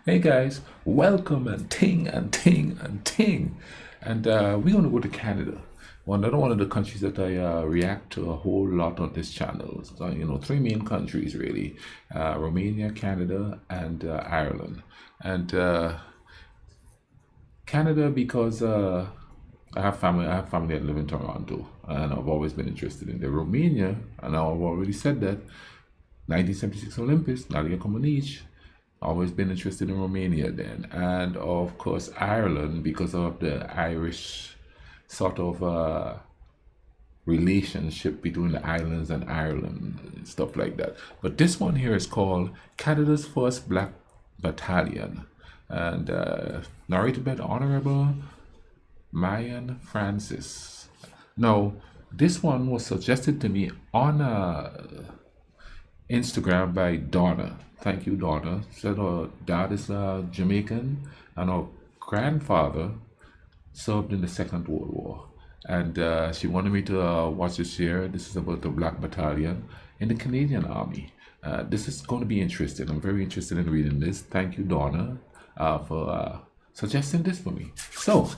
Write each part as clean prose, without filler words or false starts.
Hey guys, welcome and ting and ting and ting. And we're going to go to Canada. Another one of the countries that I react to a whole lot on this channel. So, three main countries really: Romania, Canada, and Ireland. And Canada because I have family. I have family that live in Toronto, and I've always been interested in the Romania. And I've already said that 1976 Olympics, Nadia Comaneci. Always been interested in Romania then, and of course Ireland because of the Irish sort of relationship between the islands and Ireland and stuff like that. But this one here is called Canada's First Black Battalion, and narrated by the Honourable Mayann Francis. Now, this one was suggested to me on Instagram by Donna. Thank you, Donna. Said her dad is Jamaican and her grandfather served in the Second World War. And she wanted me to watch this here. This is about the Black Battalion in the Canadian Army. This is going to be interesting. I'm very interested in reading this. Thank you, Donna, for suggesting this for me. So,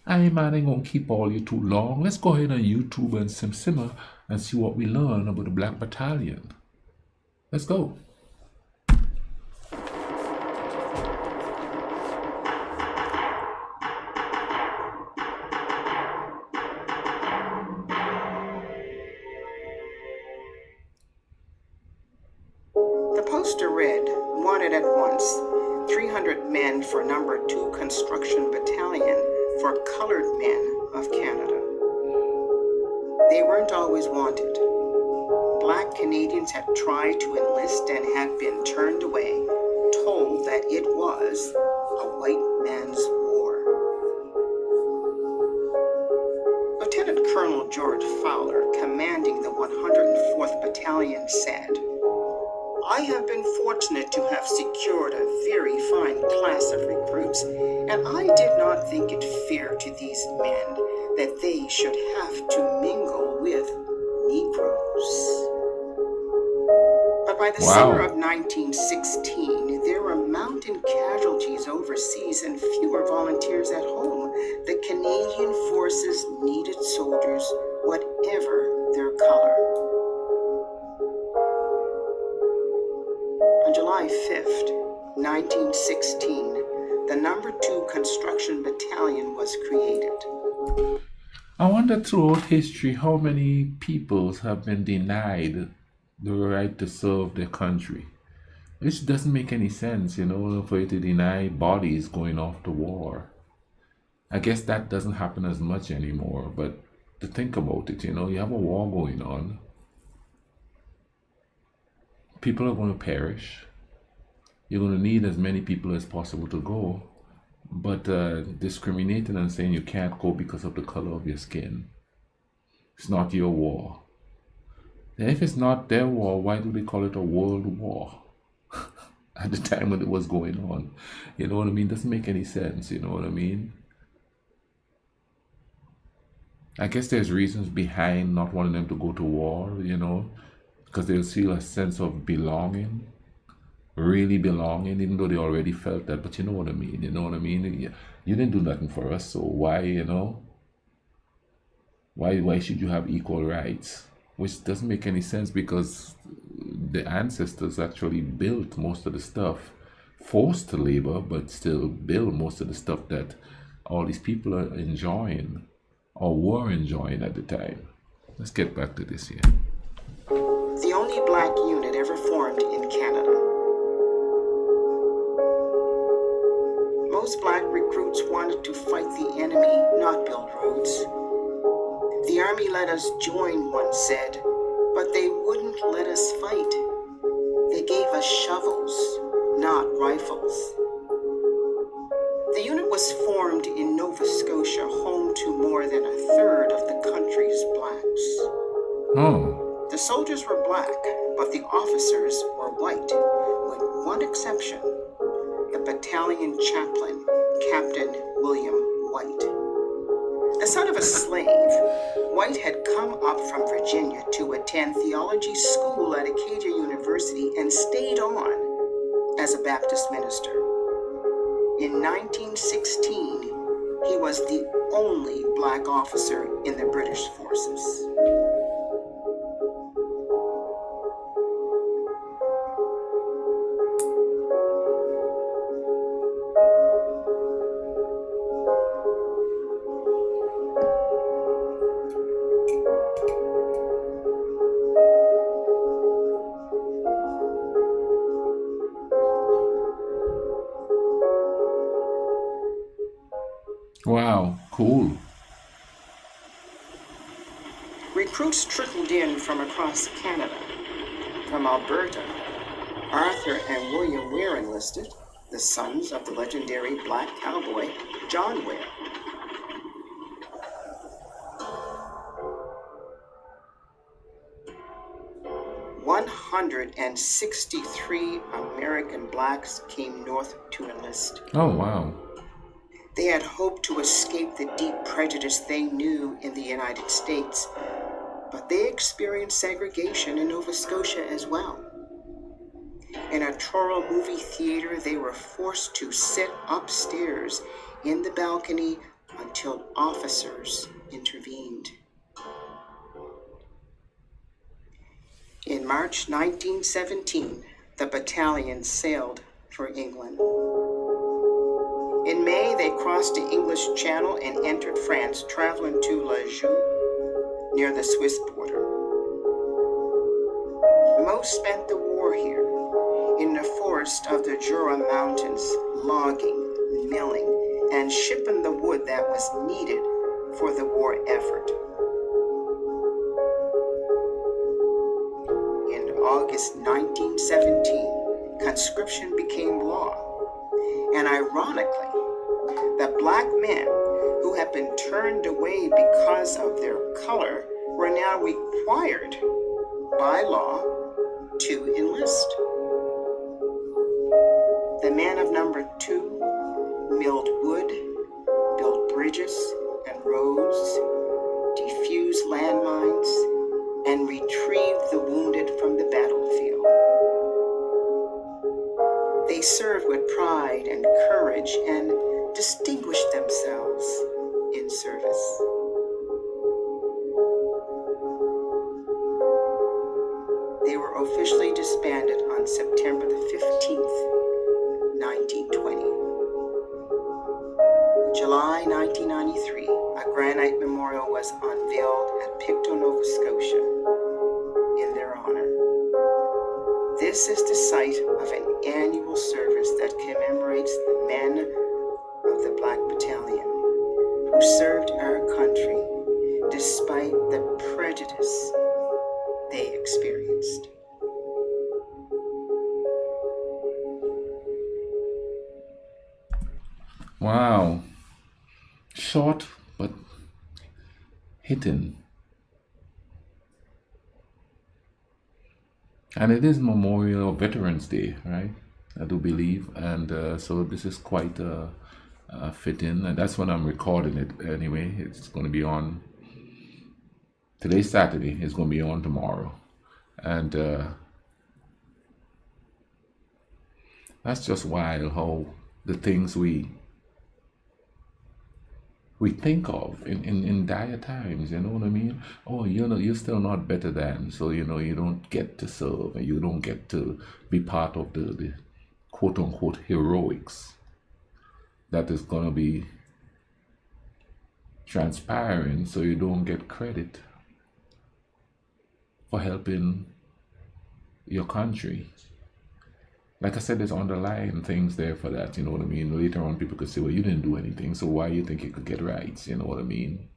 I ain't going to keep all you too long. Let's go ahead on YouTube and simmer and see what we learn about the Black Battalion. Let's go. The poster read, "Wanted at once, 300 men for number 2 Construction Battalion for colored men of Canada." They weren't always wanted. Black Canadians had tried to enlist and had been turned away, told that it was a white man's war. Lieutenant Colonel George Fowler, commanding the 104th Battalion, said, "I have been fortunate to have secured a very fine class of recruits, and I did not think it fair to these men that they should have to mingle with Negroes." But by the summer of 1916, there were mountain casualties overseas and fewer volunteers at home. The Canadian forces needed soldiers, whatever their color. On July 5th, 1916, the number 2 Construction Battalion was created. I wonder throughout history how many peoples have been denied the right to serve their country. Which doesn't make any sense, for you to deny bodies going off to war. I guess that doesn't happen as much anymore, but to think about it, you have a war going on. People are going to perish. You're going to need as many people as possible to go. But discriminating and saying you can't go because of the color of your skin, it's not your war. And if it's not their war, why do they call it a world war? At the time when it was going on. You know what I mean? Doesn't make any sense, you know what I mean? I guess there's reasons behind not wanting them to go to war, because they'll feel a sense of belonging, really belonging, even though they already felt that. But you know what I mean? You didn't do nothing for us, so why, why should you have equal rights? Which doesn't make any sense because the ancestors actually built most of the stuff, forced to labor, but still build most of the stuff that all these people are enjoying or were enjoying at the time. Let's get back to this here. The only black unit ever formed in Canada. Most black recruits wanted to fight the enemy, not build roads. "The army let us join," one said, "but they wouldn't let us fight. They gave us shovels, not rifles." The unit was formed in Nova Scotia, home to more than a third of the country's blacks. Oh. The soldiers were black, but the officers were white, with one exception: the battalion chaplain, Captain William White. The son of a slave, White had come up from Virginia to attend theology school at Acadia University and stayed on as a Baptist minister. In 1916, he was the only black officer in the British forces. Wow, cool. Recruits trickled in from across Canada. From Alberta, Arthur and William Ware enlisted, the sons of the legendary black cowboy John Ware. One 163 American blacks came north to enlist. Oh, wow. They had hoped to escape the deep prejudice they knew in the United States, but they experienced segregation in Nova Scotia as well. In a Truro movie theater, they were forced to sit upstairs in the balcony until officers intervened. In March 1917, the battalion sailed for England. In May, they crossed the English Channel and entered France, traveling to La Joux, near the Swiss border. Most spent the war here, in the forest of the Jura Mountains, logging, milling, and shipping the wood that was needed for the war effort. In August 1917, conscription became law, and ironically, the black men who had been turned away because of their color were now required by law to enlist. The men of number 2 milled wood, built bridges and roads, defused landmines, and retrieved the wounded from the battlefield. They served with pride and courage and distinguished themselves in service. They were officially disbanded on September the 15th, 1920. In July 1993, a granite memorial was unveiled at Pictou, Nova Scotia, in their honor. This is the site of an annual service that commemorates the men of the Black Battalion who served our country despite the prejudice they experienced. Wow. Short but hitting. And it is Memorial of Veterans Day, right? I do believe. And so this is quite fitting. And that's when I'm recording it anyway. It's going to be on today's Saturday. It's going to be on tomorrow. And that's just wild how the things we think of in dire times, you know what I mean? Oh, you're still not better than, so you don't get to serve and you don't get to be part of the quote unquote heroics that is gonna be transpiring, so you don't get credit for helping your country. Like I said, there's underlying things there for that, you know what I mean? Later on, people could say, well, you didn't do anything, so why you think you could get rights, you know what I mean?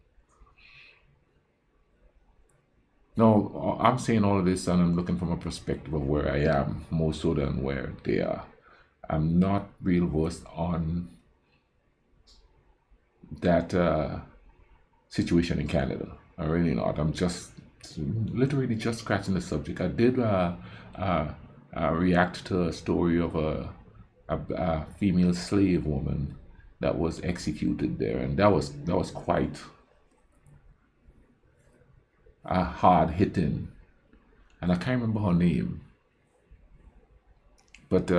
No, I'm saying all of this and I'm looking from a perspective of where I am, more so than where they are. I'm not real versed on that situation in Canada. I'm really not. I'm just literally just scratching the subject. I did react to a story of a female slave woman that was executed there, and that was quite a hard hitting, and I can't remember her name, But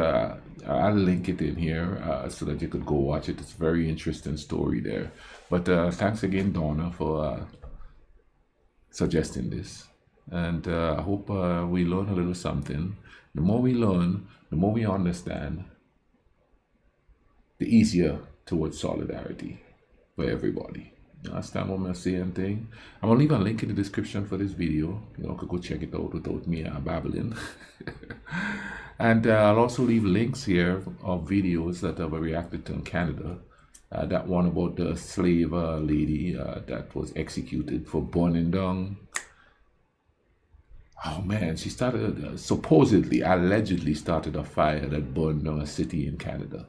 I'll link it in here so that you could go watch it. It's a very interesting story there. But thanks again, Donna, for suggesting this. And I hope we learn a little something. The more we learn, the more we understand, the easier towards solidarity for everybody. You understand what I'm saying? Thing. I'm gonna leave a link in the description for this video. You could go check it out without me babbling. And I'll also leave links here of videos that I've reacted to in Canada. That one about the slave lady that was executed for burning down. Oh man, she started, supposedly, allegedly started a fire that burned down a city in Canada.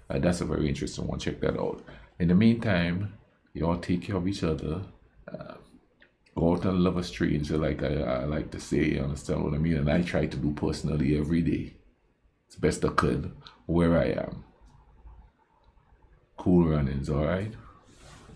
That's a very interesting one. Check that out. In the meantime, you all take care of each other. Go out and love a stranger, like I like to say. You understand what I mean? And I try to do personally every day. It's best I could where I am. Cool runnings, all right?